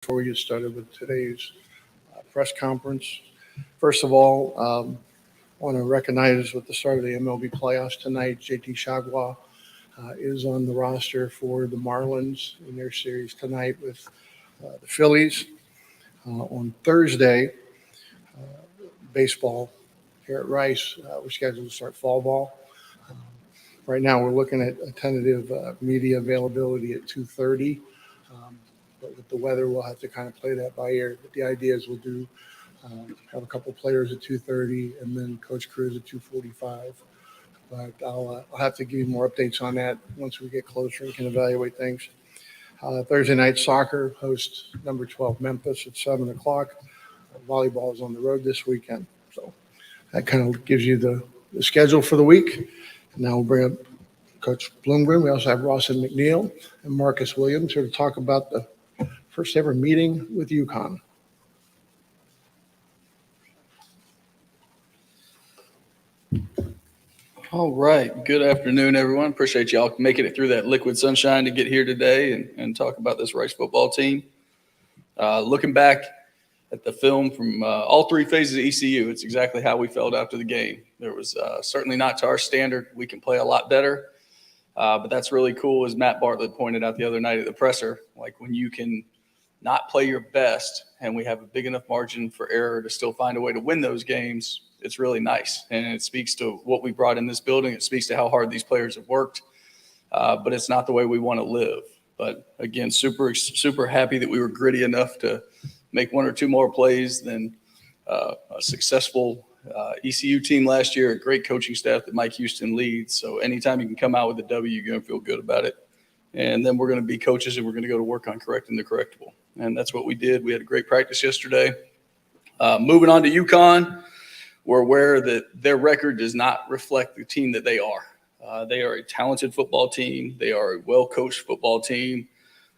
Before we get started with today's press conference, first of all, I want to recognize with the start of the MLB playoffs tonight, JT Chagua is on the roster for the Marlins in their series tonight with the Phillies. On Thursday, baseball here at Rice, we're scheduled to start fall ball. Right now, we're looking at a tentative media availability at 2:30. But with the weather, we'll have to kind of play that by ear. But the idea is we'll do have a couple players at 2:30 and then Coach Cruz at 2:45. But I'll have to give you more updates on that once we get closer and can evaluate things. Thursday night soccer hosts number 12 Memphis at 7 o'clock. Volleyball is on the road this weekend. So that kind of gives you the schedule for the week. Now we'll bring up Coach Bloomgren. We also have Rawson McNeil and Marcus Williams here to talk about the first ever meeting with UConn. All right. Good afternoon, everyone. Appreciate y'all making it through that liquid sunshine to get here today and talk about this Rice football team. Looking back at the film from all three phases of ECU, it's exactly how we felt after the game. There was certainly not to our standard. We can play a lot better. But that's really cool, as Matt Bartlett pointed out the other night at the presser. Like, when you can not play your best and we have a big enough margin for error to still find a way to win those games, it's really nice. And it speaks to what we brought in this building. It speaks to how hard these players have worked. But it's not the way we want to live. But again, super happy that we were gritty enough to make one or two more plays than a successful ECU team last year, a great coaching staff that Mike Houston leads. So anytime you can come out with a W, you're going to feel good about it. And then we're going to be coaches and we're going to go to work on correcting the correctable. And that's what we did. We had a great practice yesterday. Moving on to UConn, we're aware that their record does not reflect the team that they are. They are a talented football team. They are a well-coached football team.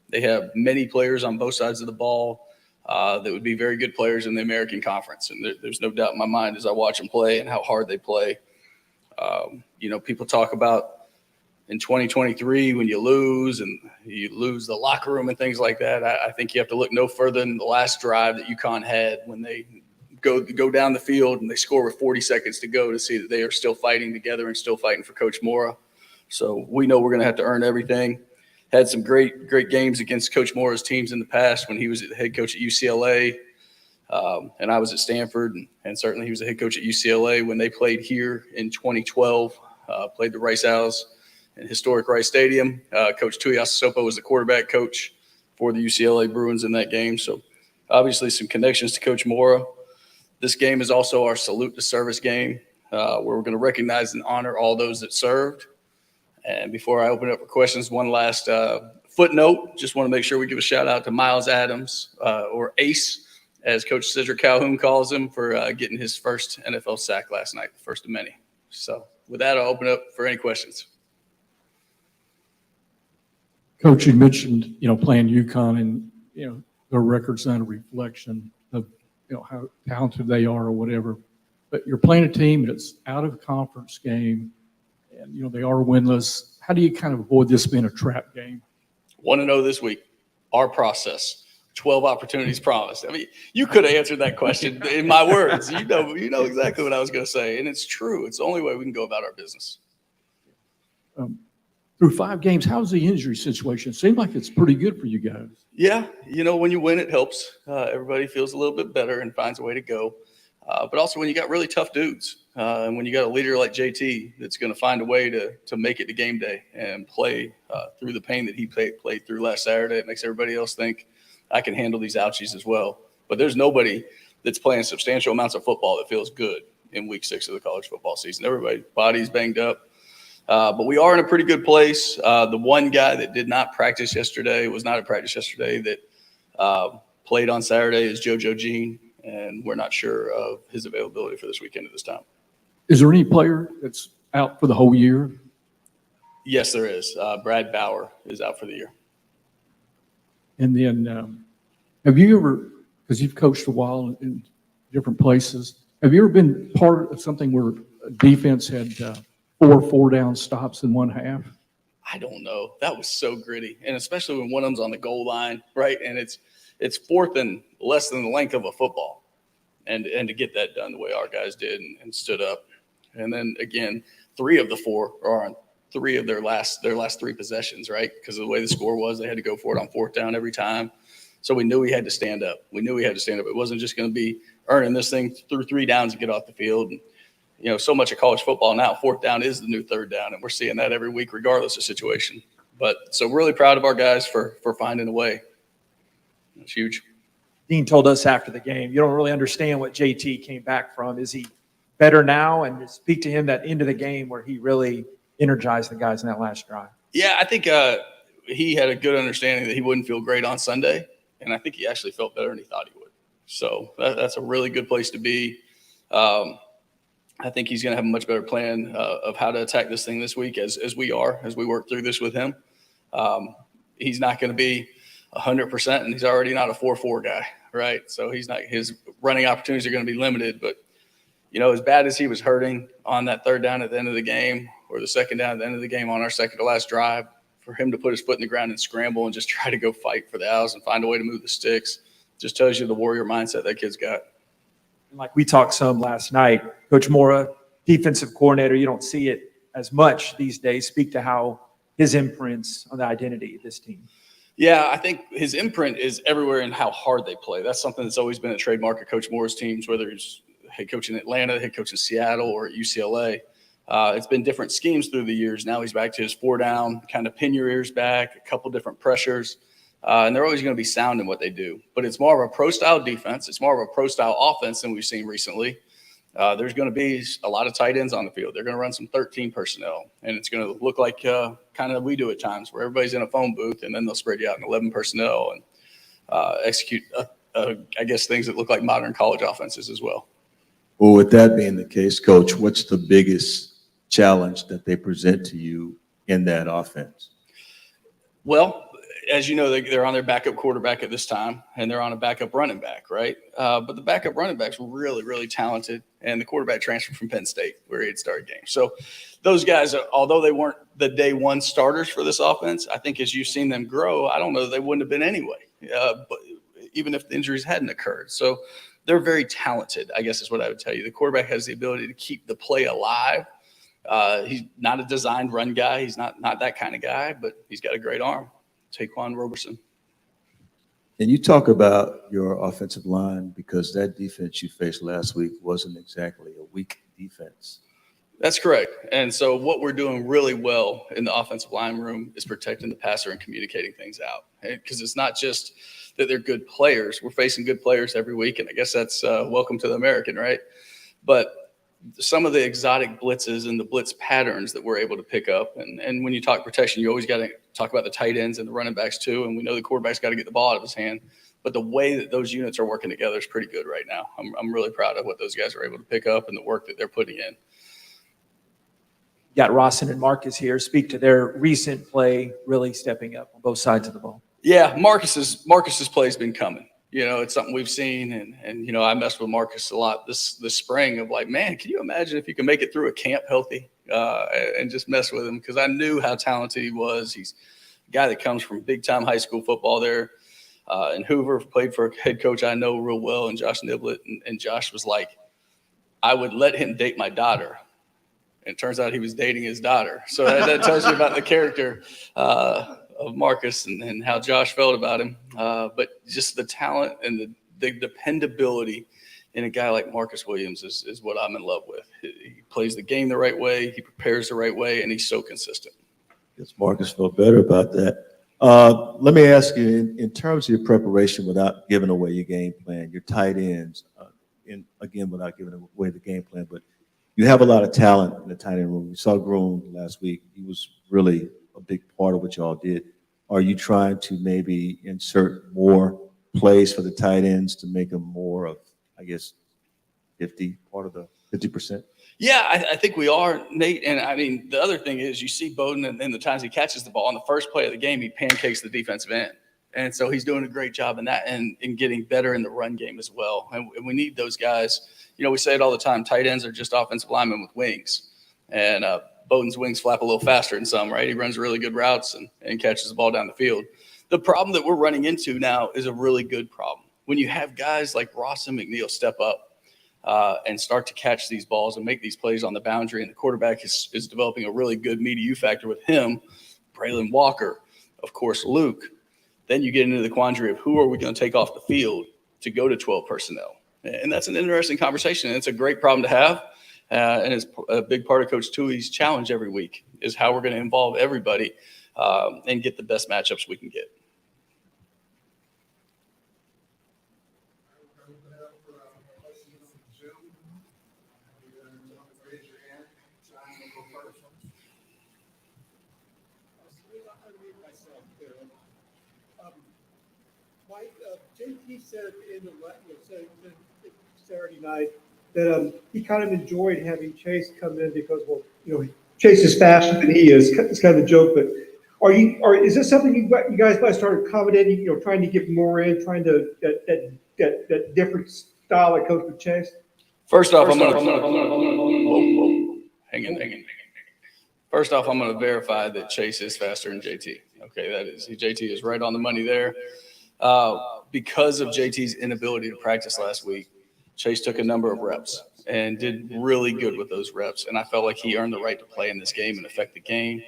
They have many players on both sides of the ball that would be very good players in the American Conference. And there's no doubt in my mind as I watch them play and how hard they play. People talk about in 2023 when you lose the locker room and things like that. I think you have to look no further than the last drive that UConn had when they go down the field and they score with 40 seconds to go to see that they are still fighting together and still fighting for Coach Mora. So we know we're going to have to earn everything. Had some great games against Coach Mora's teams in the past when he was the head coach at UCLA, and I was at Stanford, and certainly he was the head coach at UCLA when they played here in 2012, played the Rice Owls in historic Rice Stadium. Coach Tuiasosopo was the quarterback coach for the UCLA Bruins in that game. So obviously some connections to Coach Mora. This game is also our salute to service game, where we're going to recognize and honor all those that served. And before I open it up for questions, one last footnote. Just want to make sure we give a shout out to Miles Adams, or Ace, as Coach Cedric Calhoun calls him, for getting his first NFL sack last night, the first of many. So with that, I'll open up for any questions. Coach, you mentioned, playing UConn, and, their record's not a reflection of, how talented they are or whatever. But you're playing a team that's out of a conference game, and, they are winless. How do you kind of avoid this being a trap game? 1-0 this week. Our process. 12 opportunities promised. I mean, you could have answered that question in my words. You know exactly what I was going to say, and it's true. It's the only way we can go about our business. Through 5 games, how's the injury situation? It seems like it's pretty good for you guys. Yeah, when you win, it helps. Everybody feels a little bit better and finds a way to go. But also when you got really tough dudes, and when you got a leader like JT that's going to find a way to make it to game day and play through the pain that he played through last Saturday, it makes everybody else think, I can handle these ouchies as well. But there's nobody that's playing substantial amounts of football that feels good in week 6 of the college football season. Everybody's body's banged up. But we are in a pretty good place. The one guy that did not practice yesterday, was not at practice yesterday, that played on Saturday is JoJo Jean, and we're not sure of his availability for this weekend at this time. Is there any player that's out for the whole year? Yes, there is. Brad Bauer is out for the year. And then have you ever, because you've coached a while in different places, have you ever been part of something where a defense had 4 4-down stops in one half? I don't know. That was so gritty, and especially when one of them's on the goal line, right? And it's it's fourth and less than the length of a football. And to get that done the way our guys did and stood up. And then again, 3 of the 4 are on 3 of their last 3 possessions, right? Because of the way the score was, they had to go for it on 4th down every time. So we knew we had to stand up. It wasn't just going to be earning this thing through 3 downs and get off the field. And, you know, so much of college football now, 4th down is the new 3rd down, and we're seeing that every week regardless of situation. But so really proud of our guys for finding a way. It's huge. Dean told us after the game, you don't really understand what JT came back from. Is he better now? And just speak to him that end of the game where he really energized the guys in that last drive. Yeah, I think he had a good understanding that he wouldn't feel great on Sunday, and I think he actually felt better than he thought he would. So that's a really good place to be. I think he's going to have a much better plan of how to attack this thing this week as we work through this with him. He's not going to be 100%, and he's already not a 4-4 guy, right? So his running opportunities are going to be limited. But, you know, as bad as he was hurting on that 3rd down at the end of the game or the 2nd down at the end of the game on our second to last drive, for him to put his foot in the ground and scramble and just try to go fight for the Owls and find a way to move the sticks just tells you the warrior mindset that kid's got. And like we talked some last night, Coach Mora, defensive coordinator, you don't see it as much these days. Speak to how his imprints on the identity of this team. Yeah, I think his imprint is everywhere in how hard they play. That's something that's always been a trademark of Coach Mora's teams, whether he's head coach in Atlanta, head coach in Seattle, or at UCLA. It's been different schemes through the years. Now he's back to his 4-down, kind of pin your ears back, a couple different pressures. And they're always going to be sound in what they do. But it's more of a pro-style defense. It's more of a pro-style offense than we've seen recently. There's going to be a lot of tight ends on the field. They're going to run some 13 personnel, and it's going to look like kind of we do at times where everybody's in a phone booth, and then they'll spread you out in 11 personnel and execute, I guess, things that look like modern college offenses as well. Well, with that being the case, Coach, what's the biggest challenge that they present to you in that offense? Well, as you know, they're on their backup quarterback at this time, and they're on a backup running back, right? But the backup running back's really, really talented, and the quarterback transferred from Penn State where he had started games. So those guys, although they weren't the day one starters for this offense, I think as you've seen them grow, I don't know that they wouldn't have been anyway, but even if the injuries hadn't occurred. So they're very talented, I guess is what I would tell you. The quarterback has the ability to keep the play alive. He's not a designed run guy. He's not that kind of guy, but he's got a great arm. Taquan Roberson. Can you talk about your offensive line? Because that defense you faced last week wasn't exactly a weak defense. That's correct. And so what we're doing really well in the offensive line room is protecting the passer and communicating things out. Because it's not just that they're good players. We're facing good players every week, and I guess that's welcome to the American, right? But some of the exotic blitzes and the blitz patterns that we're able to pick up. And when you talk protection, you always got to talk about the tight ends and the running backs too. And we know the quarterback's got to get the ball out of his hand. But the way that those units are working together is pretty good right now. I'm really proud of what those guys are able to pick up and the work that they're putting in. You got Rawson and Marcus here. Speak to their recent play, really stepping up on both sides of the ball. Yeah, Marcus's play has been coming. You know, it's something we've seen, and you know, I messed with Marcus a lot this spring of like, man, can you imagine if you can make it through a camp healthy and just mess with him? Because I knew how talented he was. He's a guy that comes from big-time high school football there in Hoover, played for a head coach I know real well, and Josh Niblett. And Josh was like, I would let him date my daughter. And it turns out he was dating his daughter. So that tells you about the character of Marcus and how Josh felt about him. But just the talent and the dependability in a guy like Marcus Williams is what I'm in love with. He plays the game the right way, he prepares the right way, and he's so consistent. Guess Marcus felt better about that. Let me ask you, in terms of your preparation without giving away your game plan, your tight ends, without giving away the game plan, but you have a lot of talent in the tight end room. We saw Groom last week. He was really a big part of what y'all did. Are you trying to maybe insert more plays for the tight ends to make them more of, I guess, 50%? Yeah, I think we are, Nate. And I mean, the other thing is you see Bowden and the times he catches the ball on the first play of the game, he pancakes the defensive end. And so he's doing a great job in that and in getting better in the run game as well. And we need those guys. You know, we say it all the time, tight ends are just offensive linemen with wings. And Bowden's wings flap a little faster than some, right? He runs really good routes and catches the ball down the field. The problem that we're running into now is a really good problem. When you have guys like Ross and McNeil step up and start to catch these balls and make these plays on the boundary, and the quarterback is developing a really good me-to-you factor with him, Braylon Walker, of course, Luke, then you get into the quandary of who are we going to take off the field to go to 12 personnel. And that's an interesting conversation, and it's a great problem to have. And it's a big part of Coach Tui's challenge every week is how we're going to involve everybody and get the best matchups we can get. Mike, JT said at the end of Saturday night that he kind of enjoyed having Chase come in because, well, Chase is faster than he is. It's kind of a joke, but is this something you guys might start accommodating? Trying to get more in, trying to that different style that comes with Chase. First off, I'm going to hang in. First off, I'm going to verify that Chase is faster than JT. Okay, that is JT is right on the money there. Because of JT's inability to practice last week, Chase took a number of reps and did really good with those reps. And I felt like he earned the right to play in this game and affect the game.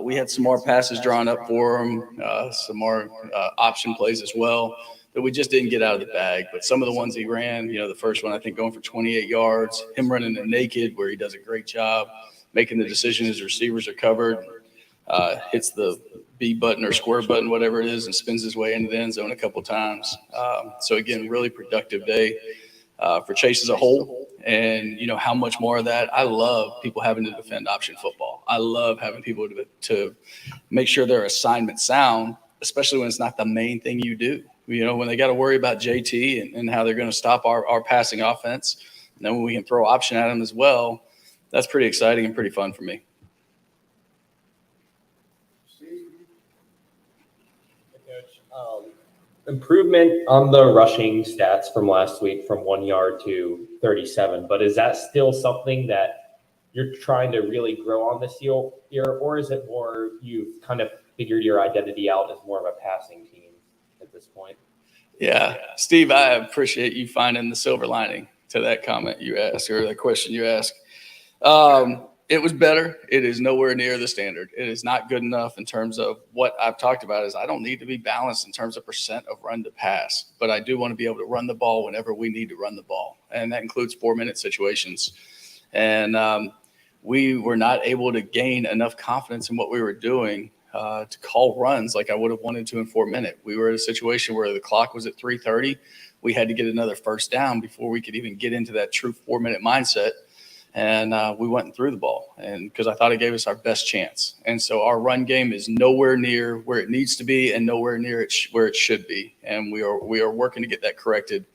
We had some more passes drawn up for him, some more option plays as well that we just didn't get out of the bag. But some of the ones he ran, the first one, I think going for 28 yards, him running it naked where he does a great job, making the decision his receivers are covered, hits the B button or square button, whatever it is, and spins his way into the end zone a couple times. So, again, really productive day for Chase as a whole. And, how much more of that? I love people having to defend option football. I love having people to make sure their assignment sound, especially when it's not the main thing you do. When they got to worry about JT and how they're going to stop our passing offense, and then when we can throw option at them as well, that's pretty exciting and pretty fun for me. Improvement on the rushing stats from last week from 1 yard to 37, but is that still something that you're trying to really grow on this year, or is it more you've kind of figured your identity out as more of a passing team at this point? Yeah, Steve, I appreciate you finding the silver lining to that comment you asked or that question you asked. It was better. It is nowhere near the standard. It is not good enough in terms of what I've talked about is I don't need to be balanced in terms of percent of run to pass, but I do want to be able to run the ball whenever we need to run the ball. And that includes 4-minute situations. And we were not able to gain enough confidence in what we were doing to call runs like I would have wanted to in 4-minute. We were in a situation where the clock was at 3:30. We had to get another first down before we could even get into that true 4-minute mindset. And we went and threw the ball, and because I thought it gave us our best chance. And so our run game is nowhere near where it needs to be, and nowhere near where it should be. And we are working to get that corrected.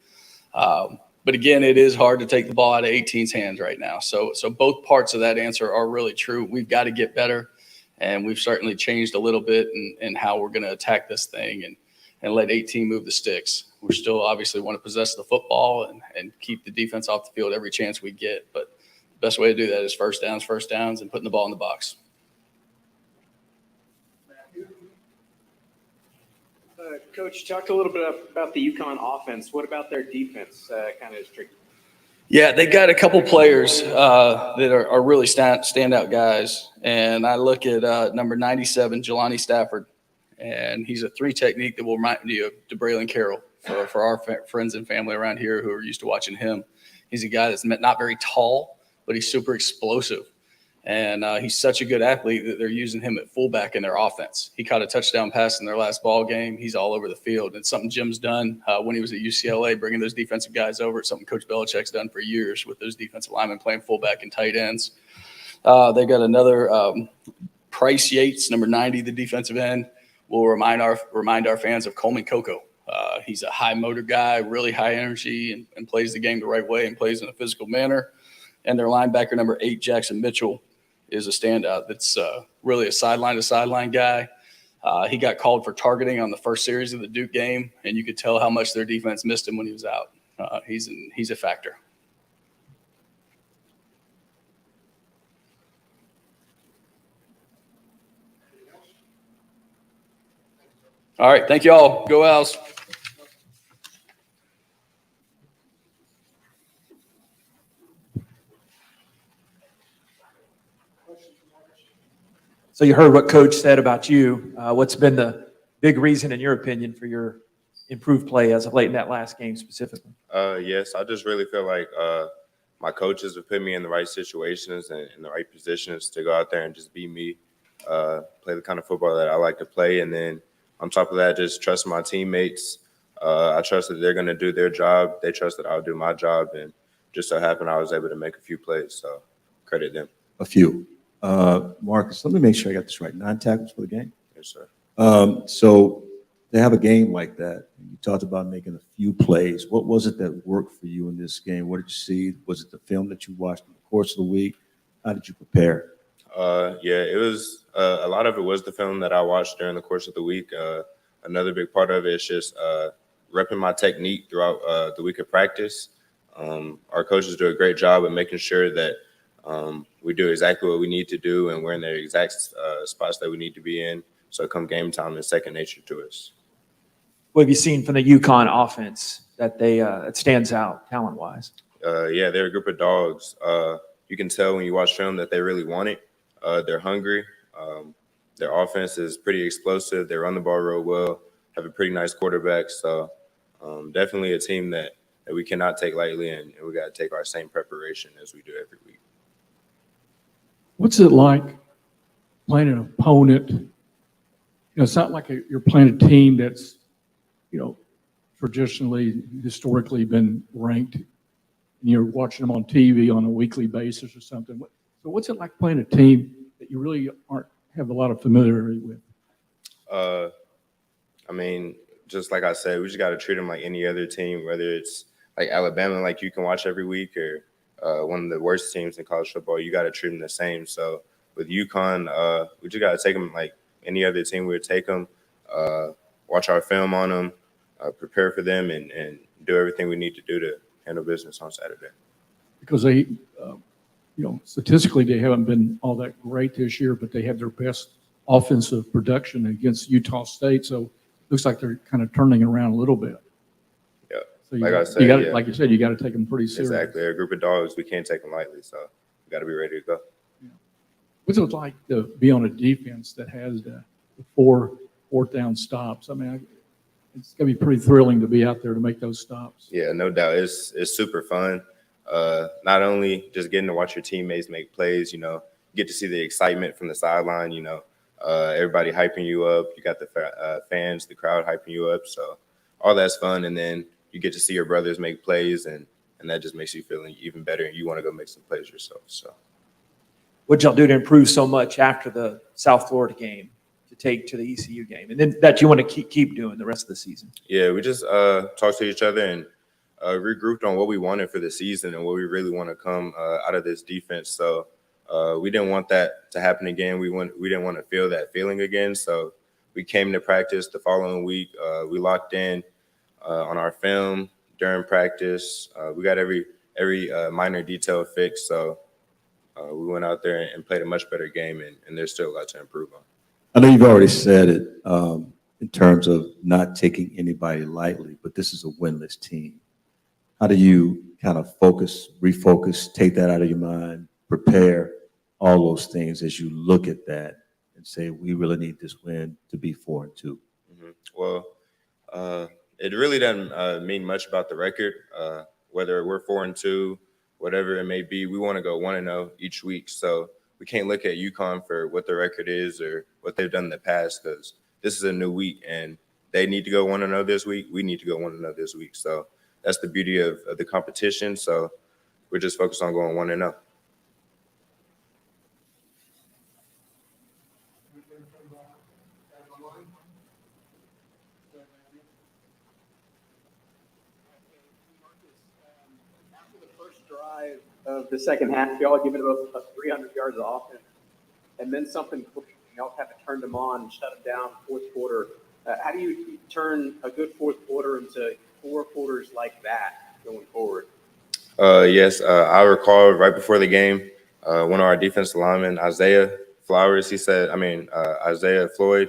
But again, it is hard to take the ball out of 18's hands right now. So both parts of that answer are really true. We've got to get better, and we've certainly changed a little bit in how we're going to attack this thing and let 18 move the sticks. We still obviously want to possess the football and keep the defense off the field every chance we get, but best way to do that is first downs, and putting the ball in the box. Coach, talk a little bit about the UConn offense. What about their defense kind of is tricky? Yeah, they got a couple players that are really standout guys. And I look at number 97, Jelani Stafford, and he's a 3 technique that will remind you of DeBraylon Carroll for our friends and family around here who are used to watching him. He's a guy that's not very tall, but he's super explosive. And he's such a good athlete that they're using him at fullback in their offense. He caught a touchdown pass in their last ball game. He's all over the field. It's something Jim's done when he was at UCLA, bringing those defensive guys over. It's something Coach Belichick's done for years with those defensive linemen playing fullback and tight ends. They got another Price Yates, number 90, the defensive end. Will remind our fans of Coleman Coco. He's a high motor guy, really high energy, and plays the game the right way and plays in a physical manner. And their linebacker, number 8, Jackson Mitchell, is a standout. That's really a sideline-to-sideline guy. He got called for targeting on the first series of the Duke game, and you could tell how much their defense missed him when he was out. He's a factor. All right, thank you all. Go Owls. So you heard what Coach said about you. What's been the big reason, in your opinion, for your improved play as of late in that last game specifically? Yes, I just really feel like my coaches have put me in the right situations and in the right positions to go out there and just be me, play the kind of football that I like to play. And then on top of that, just trust my teammates. I trust that they're going to do their job. They trust that I'll do my job. And just so happened I was able to make a few plays. So credit them. A few. Marcus, let me make sure I got this right. 9 tackles for the game? Yes, sir. So they have a game like that. You talked about making a few plays. What was it that worked for you in this game? What did you see? Was it the film that you watched in the course of the week? How did you prepare? Yeah, it was a lot of it was the film that I watched during the course of the week. Another big part of it is just repping my technique throughout the week of practice. Our coaches do a great job of making sure that we do exactly what we need to do and we're in the exact spots that we need to be in. So come game time, it's second nature to us. What have you seen from the UConn offense that that stands out talent-wise? Yeah, they're a group of dogs. You can tell when you watch film that they really want it. They're hungry. Their offense is pretty explosive. They run the ball real well, have a pretty nice quarterback. So definitely a team that we cannot take lightly, and we got to take our same preparation as we do every week. What's it like playing an opponent? It's not like you're playing a team that's, traditionally, historically been ranked, and you're watching them on TV on a weekly basis or something. So what's it like playing a team that you really have a lot of familiarity with? I mean, just like I said, we just got to treat them like any other team, whether it's like Alabama, like you can watch every week, or one of the worst teams in college football, you got to treat them the same. So with UConn, we just got to take them like any other team. We would take them, watch our film on them, prepare for them, and do everything we need to do to handle business on Saturday. Because they, statistically, they haven't been all that great this year, but they have their best offensive production against Utah State. So it looks like they're kind of turning around a little bit. Yeah. So Like I said, yeah. like you said, you got to take them pretty serious. Exactly. They're a group of dogs. We can't take them lightly. So we got to be ready to go. What's it like to be on a defense that has the fourth down stops? I mean, it's going to be pretty thrilling to be out there to make those stops. Yeah, no doubt. It's super fun. Not only just getting to watch your teammates make plays, get to see the excitement from the sideline, everybody hyping you up. You got the fans, the crowd hyping you up. So all that's fun. And then you get to see your brothers make plays, and that just makes you feel even better. And you want to go make some plays yourself. So What'd y'all do to improve so much after the South Florida game to take to the ECU game, and then that you want to keep doing the rest of the season? yeah, we just talked to each other and regrouped on what we wanted for the season and what we really want to come out of this defense. So we didn't want that to happen again. We didn't want to feel that feeling again. So we came to practice the following week. We locked in on our film during practice. We got every minor detail fixed. So we went out there and played a much better game, and there's still a lot to improve on. I know you've already said it in terms of not taking anybody lightly, but this is a winless team. How do you kind of refocus, take that out of your mind, prepare all those things as you look at that and say, we really need this win to be 4-2? Mm-hmm. Well, it really doesn't mean much about the record. Whether we're 4-2, whatever it may be, we want to go 1-0 each week. So we can't look at UConn for what the record is or what they've done in the past, because this is a new week and they need to go 1-0 this week. We need to go 1-0 this week. So that's the beauty of the competition. So we're just focused on going 1-0. Drive of the second half, y'all giving us 300 yards of offense, and then something y'all kind of turned them on and shut them down fourth quarter. How do you turn a good fourth quarter into 4 quarters like that going forward? Yes, I recall right before the game, one of our defensive linemen, Isaiah Floyd,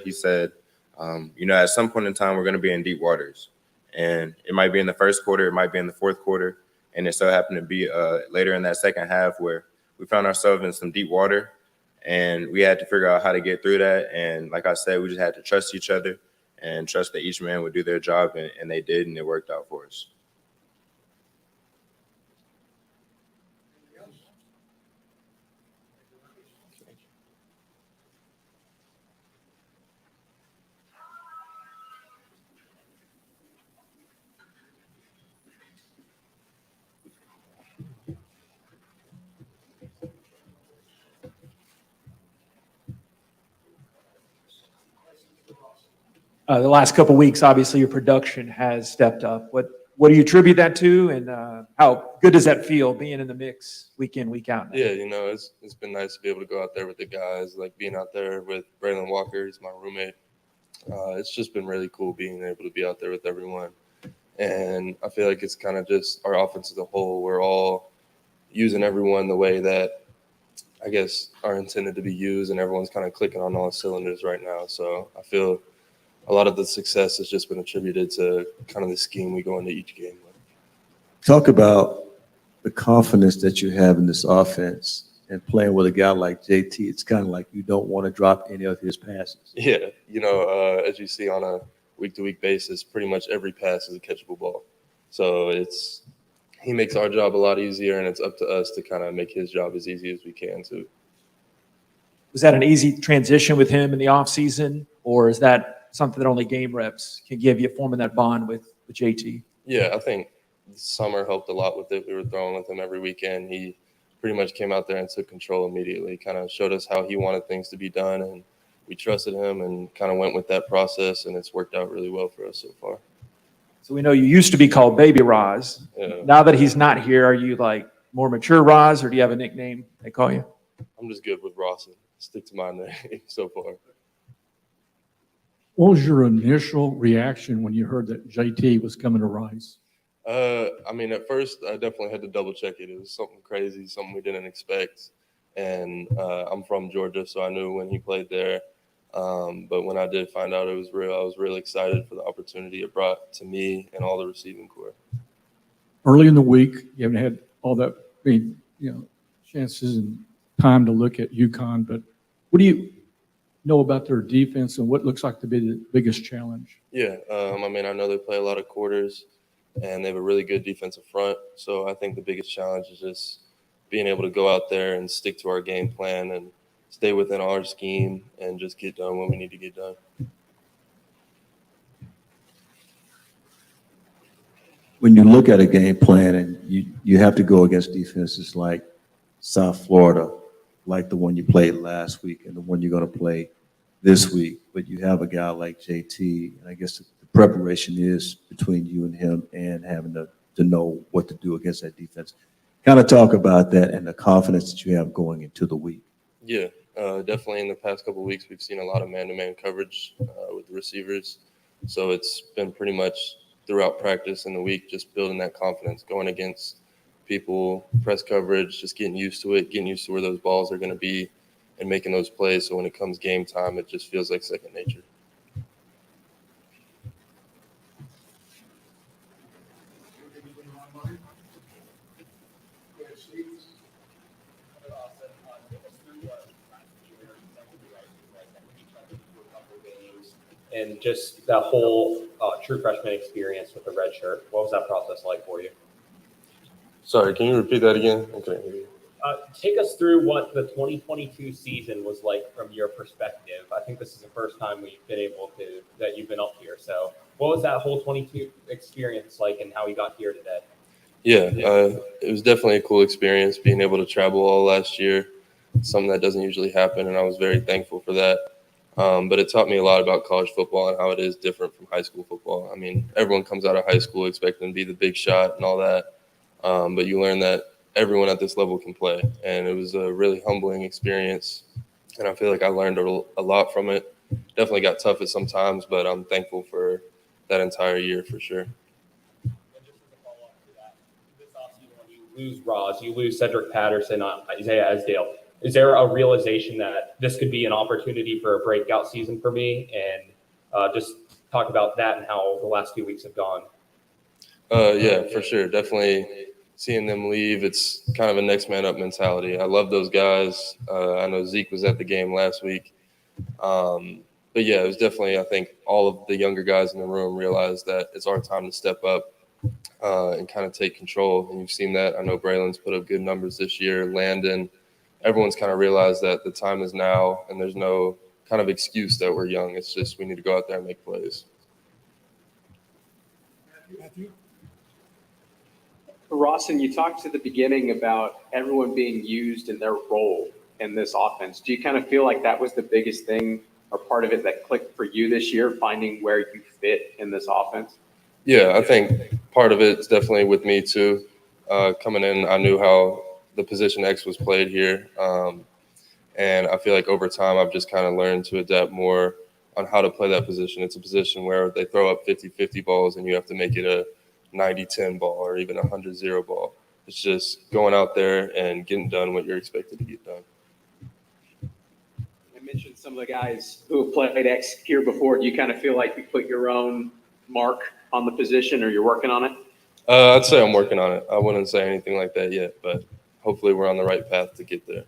he said, At some point in time, we're going to be in deep waters, and it might be in the first quarter, it might be in the fourth quarter, and it so happened to be later in that second half where we found ourselves in some deep water, and we had to figure out how to get through that. And like I said, we just had to trust each other and trust that each man would do their job, and they did, and it worked out for us. The last couple of weeks, obviously, your production has stepped up. What do you attribute that to, and how good does that feel being in the mix week in, week out? Now? Yeah, it's been nice to be able to go out there with the guys, like being out there with Braylon Walker, he's my roommate. It's just been really cool being able to be out there with everyone. And I feel like it's kind of just our offense as a whole. We're all using everyone the way that I guess are intended to be used, and everyone's kind of clicking on all cylinders right now. So I feel a lot of the success has just been attributed to kind of the scheme we go into each game with. Talk about the confidence that you have in this offense and playing with a guy like JT. It's kind of like you don't want to drop any of his passes. Yeah, as you see on a week-to-week basis, pretty much every pass is a catchable ball. So he makes our job a lot easier, and it's up to us to kind of make his job as easy as we can too. Was that an easy transition with him in the offseason, or is that something that only game reps can give you, forming that bond with JT? Yeah, I think the summer helped a lot with it. We were throwing with him every weekend. He pretty much came out there and took control immediately, kind of showed us how he wanted things to be done, and we trusted him and kind of went with that process, and it's worked out really well for us so far. So we know you used to be called Baby Roz. Yeah. Now that he's not here, are you like more mature Roz, or do you have a nickname they call you? I'm just good with Rawson. Stick to my name so far. What was your initial reaction when you heard that JT was coming to Rice? At first, I definitely had to double check it. It was something crazy, something we didn't expect. And I'm from Georgia, so I knew when he played there. But when I did find out it was real, I was really excited for the opportunity it brought to me and all the receiving corps. Early in the week, you haven't had all that chances and time to look at UConn, but what do you know about their defense and what looks like to be the biggest challenge? Yeah, I know they play a lot of quarters, and they have a really good defensive front. So I think the biggest challenge is just being able to go out there and stick to our game plan and stay within our scheme and just get done when we need to get done. When you look at a game plan and you have to go against defenses like South Florida, like the one you played last week and the one you're going to play this week, but you have a guy like JT, and I guess the preparation is between you and him and having to know what to do against that defense. Kind of talk about that and the confidence that you have going into the week. Yeah, definitely in the past couple of weeks, we've seen a lot of man-to-man coverage with the receivers. So it's been pretty much throughout practice in the week, just building that confidence, going against people, press coverage, just getting used to it, getting used to where those balls are going to be and making those plays. So when it comes game time, it just feels like second nature. And just that whole true freshman experience with the red shirt, what was that process like for you? Sorry, can you repeat that again? I couldn't hear you. Take us through what the 2022 season was like from your perspective. I think this is the first time we've been able to, that you've been up here. So what was that whole 22 experience like and how you got here today? Yeah, it was definitely a cool experience being able to travel all last year, something that doesn't usually happen, and I was very thankful for that. But it taught me a lot about college football and how it is different from high school football. I mean, everyone comes out of high school expecting to be the big shot and all that, but you learn that everyone at this level can play, and it was a really humbling experience, and I feel like I learned a lot from it. Definitely got tough at some times, but I'm thankful for that entire year for sure. And just as a follow-up to that, this offseason, when you lose Roz, you lose Cedric Patterson, Isaiah Esdale, is there a realization that this could be an opportunity for a breakout season for me? And Just talk about that and how the last few weeks have gone. Yeah, for sure. Definitely seeing them leave, it's kind of a next man up mentality. I love those guys. I know Zeke was at the game last week. But yeah, it was definitely, I think all of the younger guys in the room realized that it's our time to step up and kind of take control. And you've seen that. I know Braylon's put up good numbers this year. Landon, everyone's kind of realized that the time is now and there's no kind of excuse that we're young. It's just we need to go out there and make plays. Rawson, you talked at the beginning about everyone being used in their role in this offense. Do you kind of feel like that was the biggest thing or part of it that clicked for you this year, finding where you fit in this offense? Yeah, I think part of it's definitely with me too. Coming in, I knew how the position X was played here. And I feel like over time, I've just kind of learned to adapt more on how to play that position. It's a position where they throw up 50-50 balls and you have to make it a 90-10 ball or even a 100-0 ball. It's just going out there and getting done what you're expected to get done. I mentioned some of the guys who have played X here before. Do you kind of feel like you put your own mark on the position or you're working on it? I'd say I'm working on it. I wouldn't say anything like that yet, but hopefully we're on the right path to get there.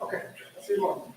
Okay, see you tomorrow.